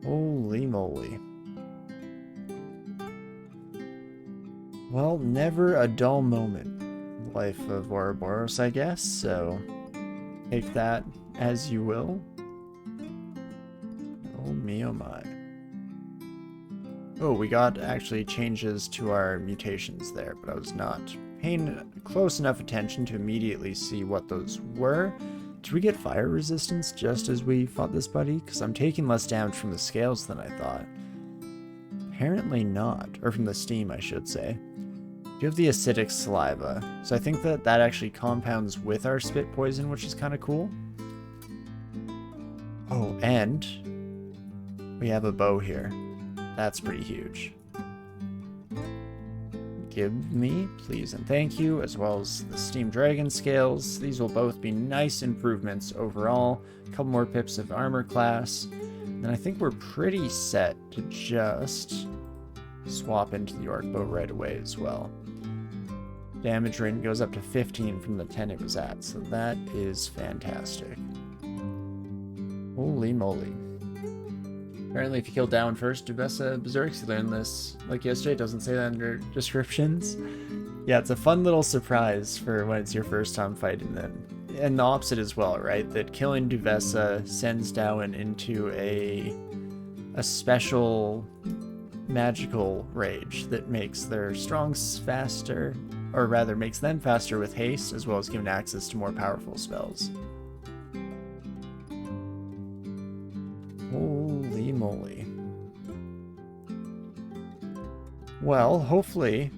Holy moly. Well, never a dull moment in the life of Ouroboros, I guess, so take that as you will. Oh me, oh my. Oh, we got actually changes to our mutations there, but I was not paying close enough attention to immediately see what those were. Did we get fire resistance just as we fought this buddy? Because I'm taking less damage from the scales than I thought. Apparently not. Or from the steam, I should say. You have the acidic saliva, so I think that actually compounds with our spit poison, which is kind of cool. Oh, and we have a bow here. That's pretty huge. Give me, please and thank you, as well as the Steam Dragon scales. These will both be nice improvements overall. A couple more pips of armor class. And I think we're pretty set to just swap into the Orc Bow right away as well. Damage rate goes up to 15 from the 10 it was at, so that is fantastic. Holy moly. Apparently if you kill down first, Dubessa Berserks, you learn this like yesterday. It doesn't say that under descriptions. Yeah, it's a fun little surprise for when it's your first time fighting them. And the opposite as well, right? That killing Duvessa sends Dowan into a special magical rage that makes their strongs faster, or rather makes them faster with haste, as well as giving access to more powerful spells. Holy moly. Well, hopefully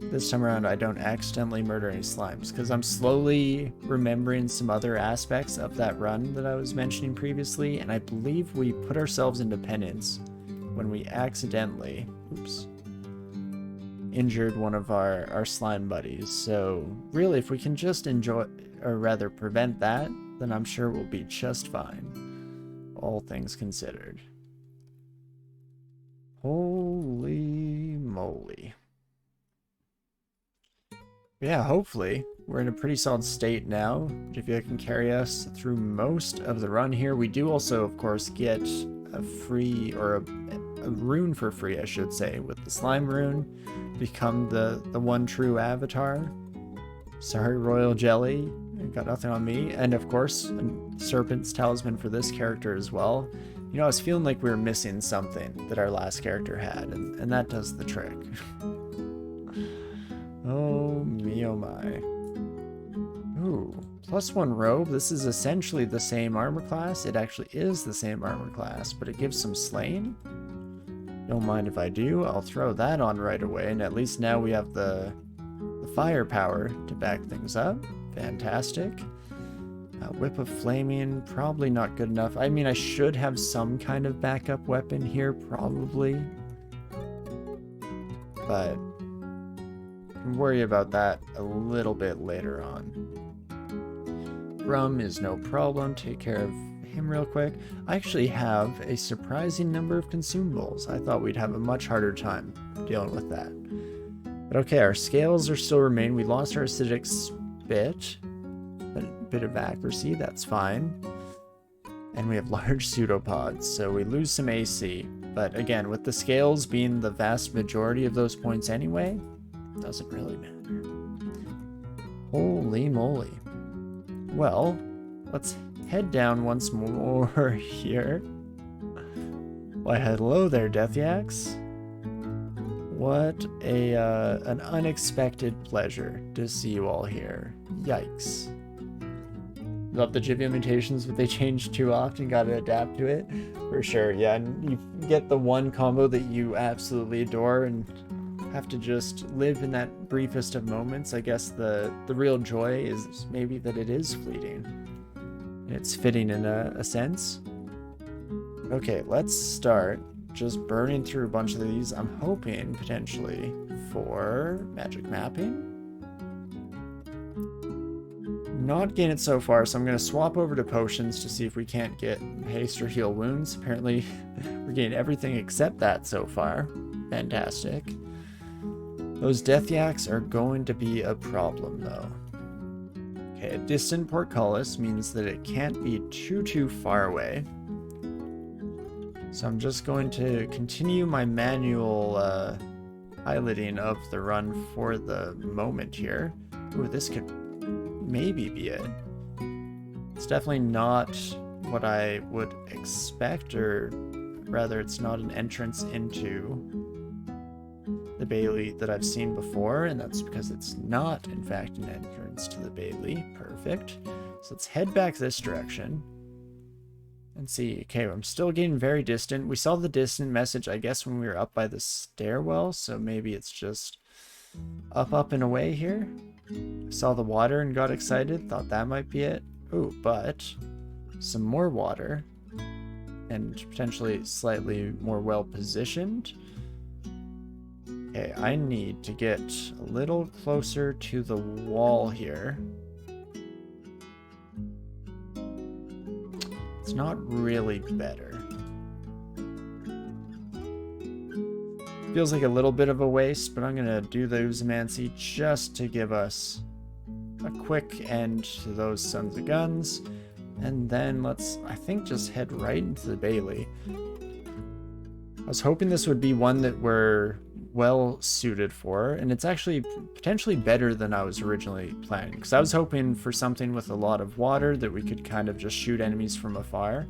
this time around I don't accidentally murder any slimes, because I'm slowly remembering some other aspects of that run that I was mentioning previously, and I believe we put ourselves into penance when we accidentally, injured one of our slime buddies. So really, if we can just enjoy, or rather prevent that, then I'm sure we'll be just fine, all things considered. Holy moly. Yeah, hopefully we're in a pretty solid state now. Jivya can carry us through most of the run here. We do also, of course, get a free, or a rune for free, I should say, with the slime rune. Become the one true avatar. Sorry, Royal Jelly. Got nothing on me. And of course, Serpent's Talisman for this character as well. You know, I was feeling like we were missing something that our last character had, and that does the trick. Oh me, oh my. Ooh, +1 robe. This is essentially the same armor class. It actually is the same armor class, but it gives some slaying. Don't mind if I do. I'll throw that on right away, and at least now we have the firepower to back things up. Fantastic. Whip of Flaming, probably not good enough. I mean, I should have some kind of backup weapon here, probably. But I'll worry about that a little bit later on. Rum is no problem. Take care of him real quick. I actually have a surprising number of consumables. I thought we'd have a much harder time dealing with that. But okay, our scales are still remain. We lost our acidic spit. A bit of accuracy, that's fine. And we have large pseudopods, so we lose some AC. But again, with the scales being the vast majority of those points anyway, doesn't really matter. Holy moly. Well, let's head down once more here. Why, hello there, Deathyaks. What an unexpected pleasure to see you all here. Yikes. Love the Jivya mutations, but they change too often, gotta adapt to it. For sure, yeah, and you get the one combo that you absolutely adore and have to just live in that briefest of moments. I guess the real joy is maybe that it is fleeting. It's fitting in a sense. Okay, let's start just burning through a bunch of these. I'm hoping potentially for magic mapping. Not getting it so far, so I'm going to swap over to potions to see if we can't get haste or heal wounds. Apparently we're getting everything except that so far. Fantastic. Those Deathyaks are going to be a problem though. Okay, a distant portcullis means that it can't be too far away. So I'm just going to continue my manual piloting of the run for the moment here. Ooh, this could maybe be it. It's definitely not what I would expect, or rather it's not an entrance into the Bailey that I've seen before, and that's because it's not, in fact, an entrance to the Bailey. Perfect. So let's head back this direction and see. Okay, I'm still getting very distant. We saw the distant message, I guess, when we were up by the stairwell, so maybe it's just up and away here. I saw the water and got excited, thought that might be it. Ooh, but some more water, and potentially slightly more well positioned. Okay, I need to get a little closer to the wall here. It's not really better. Feels like a little bit of a waste, but I'm gonna do the Uzamancy just to give us a quick end to those sons of guns. And then let's, I think, just head right into the Bailey. I was hoping this would be one that we're well suited for, and it's actually potentially better than I was originally planning, because I was hoping for something with a lot of water that we could kind of just shoot enemies from afar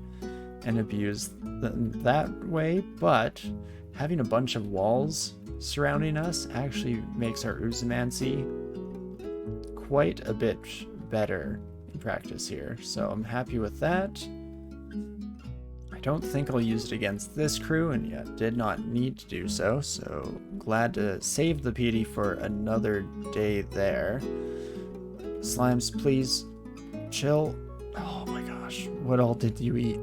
and abuse that way, but having a bunch of walls surrounding us actually makes our Uzamancy quite a bit better in practice here, so I'm happy with that. I don't think I'll use it against this crew, and yet did not need to do so, so glad to save the PD for another day there. Slimes, please chill. Oh my gosh, what all did you eat?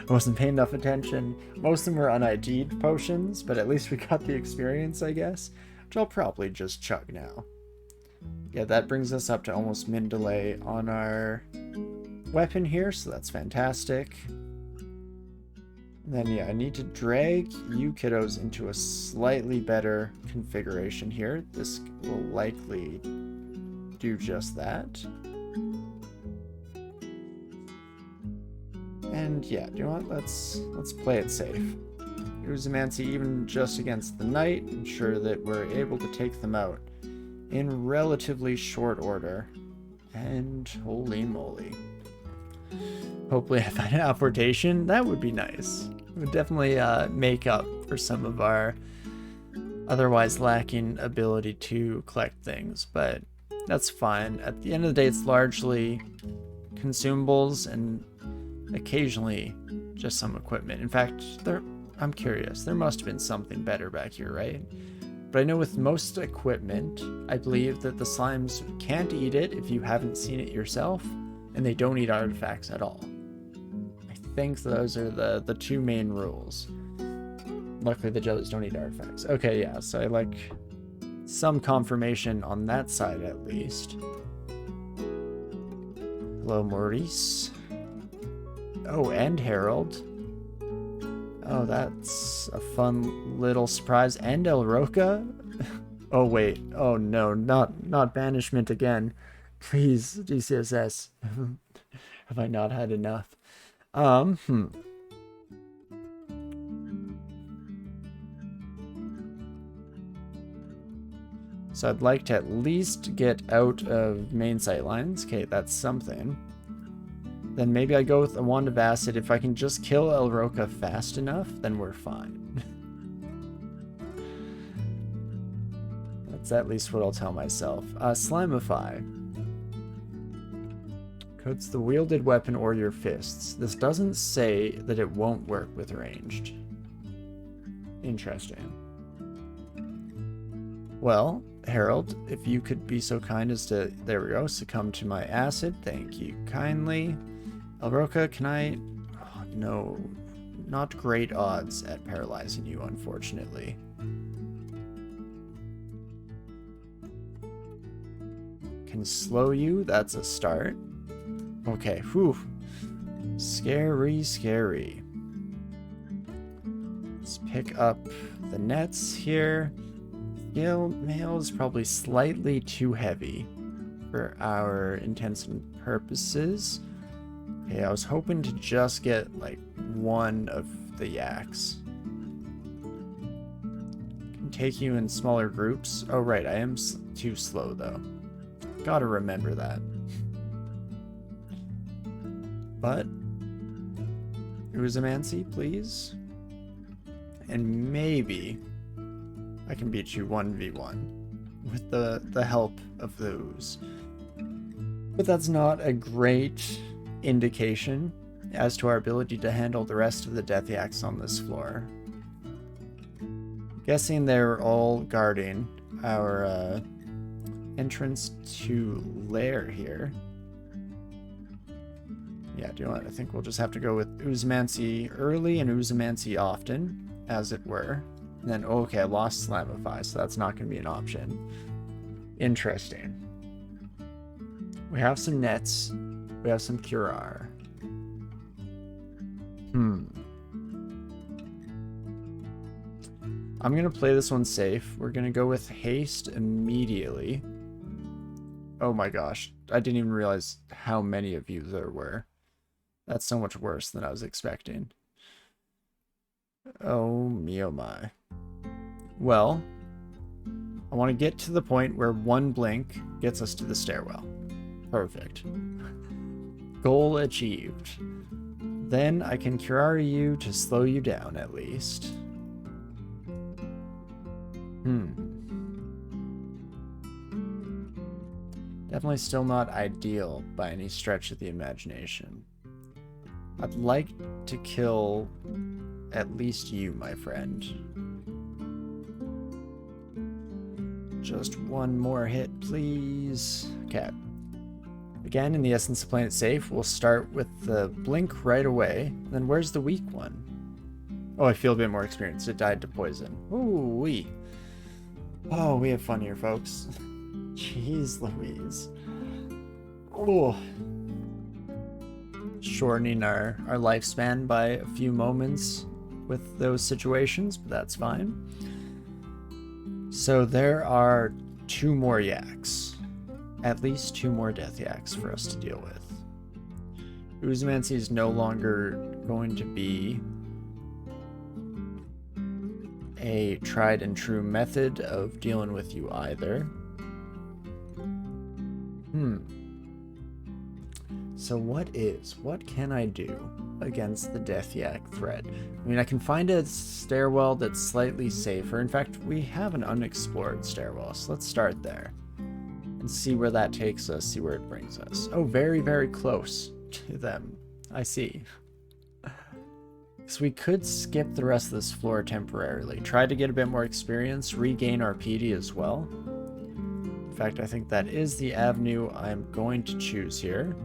I wasn't paying enough attention. Most of them were un-ID'd potions, but at least we got the experience, I guess, which I'll probably just chug now. Yeah, that brings us up to almost min delay on our weapon here, so that's fantastic. And then, yeah, I need to drag you kiddos into a slightly better configuration here. This will likely do just that. And yeah, do you know what? Let's play it safe. Uzamancy, even just against the knight, ensure that we're able to take them out in relatively short order. And holy moly. Hopefully I find an apportation. That would be nice. It would definitely make up for some of our otherwise lacking ability to collect things, but that's fine. At the end of the day, it's largely consumables and occasionally just some equipment. In fact, I'm curious. There must have been something better back here, right? But I know with most equipment, I believe that the slimes can't eat it if you haven't seen it yourself, and they don't eat artifacts at all. I think those are the two main rules. Luckily, the jellies don't eat artifacts. Okay, yeah, so I like some confirmation on that side at least. Hello, Maurice. Oh, and Harold. Oh, that's a fun little surprise. And El Roca? Oh, wait. Oh, no, not banishment again. Please, DCSS. Have I not had enough? So I'd like to at least get out of main sight lines. Okay, that's something. Then maybe I go with a Wand of Acid. If I can just kill El Roca fast enough, then we're fine. That's at least what I'll tell myself. Slimify. Coats the wielded weapon or your fists. This doesn't say that it won't work with ranged. Interesting. Well, Harold, if you could be so kind as to, there we go, succumb to my acid. Thank you kindly. El Roca, can I... Oh, no, not great odds at paralyzing you, unfortunately. Can slow you, that's a start. Okay, whew. Scary, scary. Let's pick up the nets here. Scale mail is probably slightly too heavy for our intents and purposes. Okay, I was hoping to just get like one of the yaks. Can take you in smaller groups. Oh, right. I am too slow, though. Gotta remember that. But Uzamancy, please. And maybe I can beat you 1v1 with the help of the ooze. But that's not a great indication as to our ability to handle the rest of the Death Yaks on this floor. Guessing they're all guarding our entrance to lair here. Yeah, do you know what? I think we'll just have to go with Uzamancy early and Uzamancy often, as it were. And then, okay, I lost Slamify, so that's not going to be an option. Interesting. We have some nets. We have some Curar. I'm going to play this one safe. We're going to go with haste immediately. Oh my gosh. I didn't even realize how many of you there were. That's so much worse than I was expecting. Oh me oh my. Well, I want to get to the point where one blink gets us to the stairwell. Perfect. Goal achieved. Then I can cure you to slow you down at least. Definitely still not ideal by any stretch of the imagination. I'd like to kill at least you, my friend. Just one more hit, please. Okay. Again, in the essence of playing it safe, we'll start with the blink right away. Then where's the weak one? Oh, I feel a bit more experienced. It died to poison. Ooh-wee. Oh, we have fun here, folks. Jeez Louise. Oh. Shortening our lifespan by a few moments with those situations, but that's fine. So there are 2 more yaks. At least 2 more death yaks for us to deal with. Uzamancy is no longer going to be a tried and true method of dealing with you either. So what can I do against the Death Yak threat? I mean, I can find a stairwell that's slightly safer. In fact, we have an unexplored stairwell, so let's start there. And see where that takes us, see where it brings us. Oh, very, very close to them. I see. So we could skip the rest of this floor temporarily. Try to get a bit more experience, regain our PD as well. In fact, I think that is the avenue I'm going to choose here.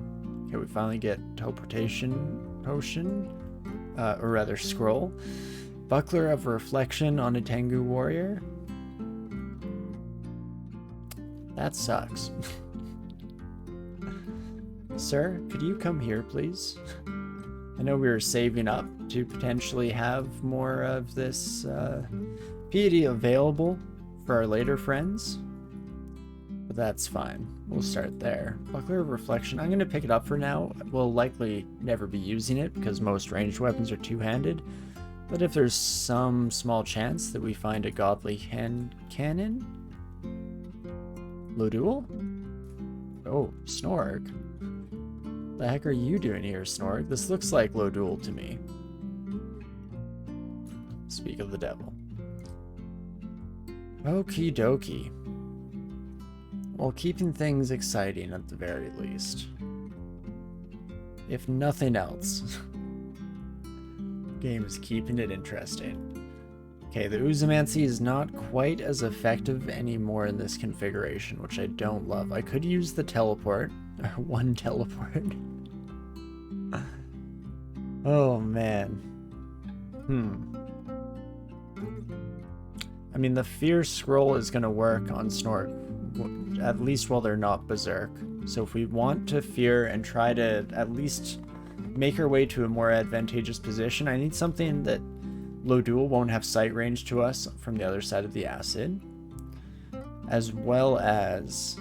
Okay, we finally get teleportation potion, or rather scroll. Buckler of Reflection on a Tengu warrior. That sucks. Sir, could you come here, please? I know we were saving up to potentially have more of this PD available for our later friends. But that's fine. We'll start there. Buckler of Reflection. I'm going to pick it up for now. We'll likely never be using it because most ranged weapons are two-handed. But if there's some small chance that we find a godly hand cannon... Lodul? Oh, Snorg. The heck are you doing here, Snorg? This looks like Lodul to me. Speak of the devil. Okie dokie. Well, keeping things exciting at the very least. If nothing else. Game is keeping it interesting. Okay, the Uzamancy is not quite as effective anymore in this configuration, which I don't love. I could use the teleport. One teleport. Oh, man. I mean, the Fear Scroll is going to work on Snork, at least while they're not Berserk. So if we want to Fear and try to at least make our way to a more advantageous position, I need something that Lodul won't have sight range to us from the other side of the acid, as well as,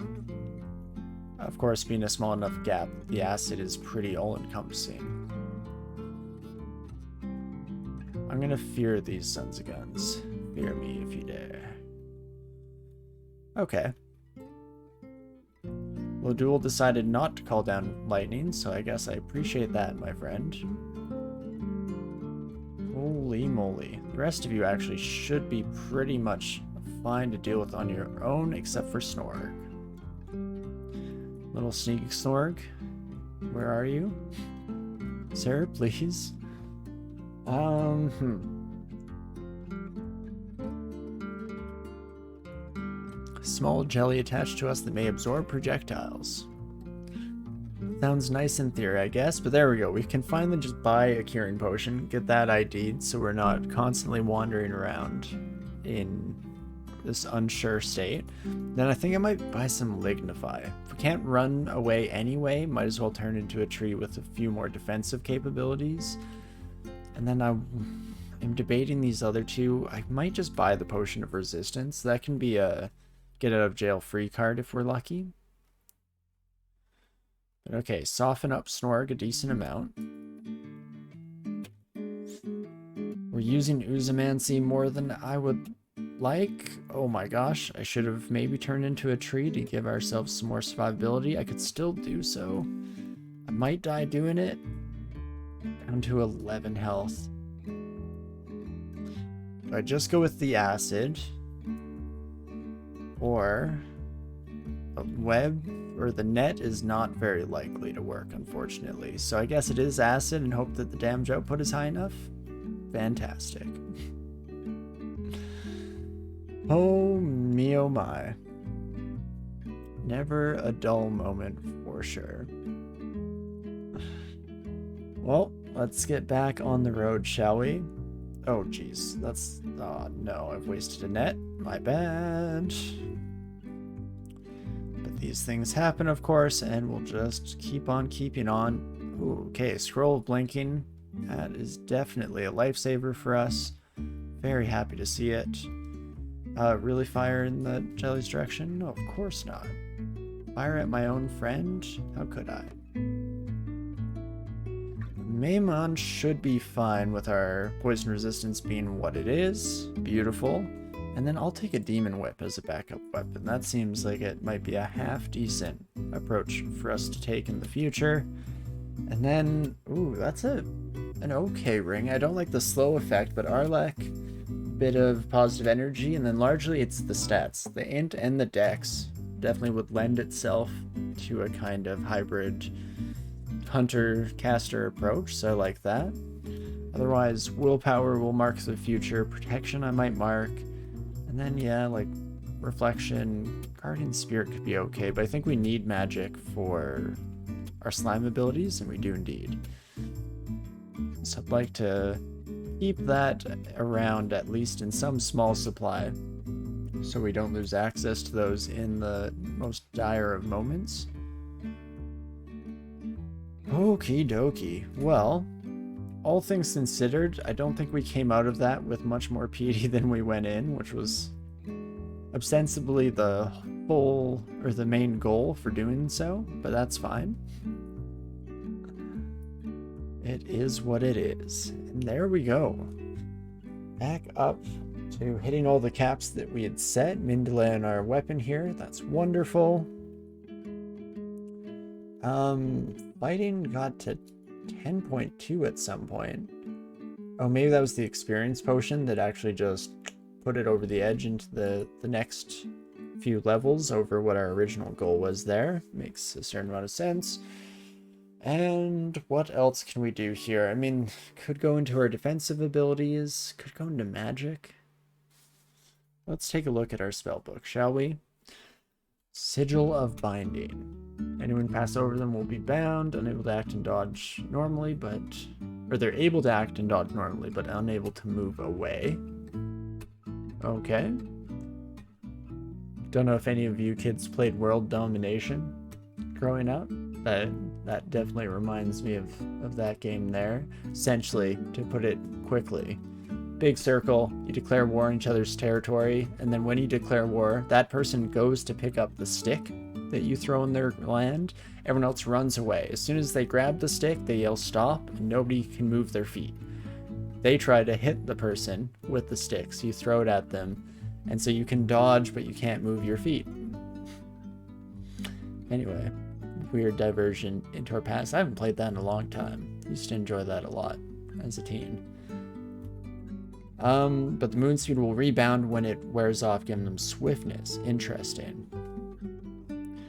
of course, being a small enough gap, the acid is pretty all-encompassing. I'm gonna fear these sons of guns. Fear me if you dare. Okay. Lodul decided not to call down lightning, so I guess I appreciate that, my friend. Holy moly. The rest of you actually should be pretty much fine to deal with on your own, except for Snorg. Little sneaky Snorg, where are you? Sir, please? Small jelly attached to us that may absorb projectiles. Sounds nice in theory, I guess, but there we go. We can finally just buy a curing potion, get that ID'd, so we're not constantly wandering around in this unsure state. Then I think I might buy some Lignify. If we can't run away anyway, might as well turn into a tree with a few more defensive capabilities. And then I'm debating these other two. I might just buy the Potion of Resistance. That can be a get out of jail free card if we're lucky. But okay, soften up Snorg a decent amount. We're using Uzamancy more than I would like. Oh my gosh, I should have maybe turned into a tree to give ourselves some more survivability. I could still do so. I might die doing it. Down to 11 health. Do I just go with the acid? Or a web or the net is not very likely to work, unfortunately. So I guess it is acid and hope that the damage output is high enough. Fantastic. Oh me oh my. Never a dull moment for sure. Well, let's get back on the road, shall we? Oh geez, that's... oh no, I've wasted a net. My bad. But these things happen, of course, and we'll just keep on keeping on. Ooh, okay, scroll of blinking. That is definitely a lifesaver for us. Very happy to see it. Really fire in the jelly's direction? No, of course not. Fire at my own friend? How could I? Maimon should be fine with our poison resistance being what it is. Beautiful. And then I'll take a Demon Whip as a backup weapon. That seems like it might be a half-decent approach for us to take in the future. And then, ooh, that's an okay ring. I don't like the slow effect, but Arlek, bit of positive energy, and then largely it's the stats. The int and the dex definitely would lend itself to a kind of hybrid hunter-caster approach, so I like that. Otherwise, willpower will mark the future, protection I might mark, and then yeah, like reflection, guardian spirit could be okay, but I think we need magic for our slime abilities, and we do indeed. So I'd like to keep that around, at least in some small supply, so we don't lose access to those in the most dire of moments. Okie dokie. Well, all things considered, I don't think we came out of that with much more piety than we went in, which was ostensibly the whole, or the main goal for doing so, but that's fine. It is what it is. And there we go. Back up to hitting all the caps that we had set. Mindela and our weapon here. That's wonderful. Fighting got to 10.2 at some point. Oh, maybe that was the experience potion that actually just put it over the edge into the next few levels over what our original goal was there. Makes a certain amount of sense. And what else can we do here? I mean, could go into our defensive abilities, could go into magic. Let's take a look at our spellbook, shall we? Sigil of Binding. Anyone pass over them will be bound, unable to act and dodge normally, but... or they're able to act and dodge normally, but unable to move away. Okay. Don't know if any of you kids played World Domination growing up. That definitely reminds me of that game there. Essentially, to put it quickly, big circle, you declare war on each other's territory, and then when you declare war, that person goes to pick up the stick that you throw in their land. Everyone else runs away. As soon as they grab the stick, they yell stop, and nobody can move their feet. they try to hit the person with the sticks. You throw it at them, and so you can dodge, but you can't move your feet. Anyway, weird diversion into our past. I haven't played that in a long time. Used to enjoy that a lot as a teen. But the moon speed will rebound when it wears off, giving them swiftness. Interesting.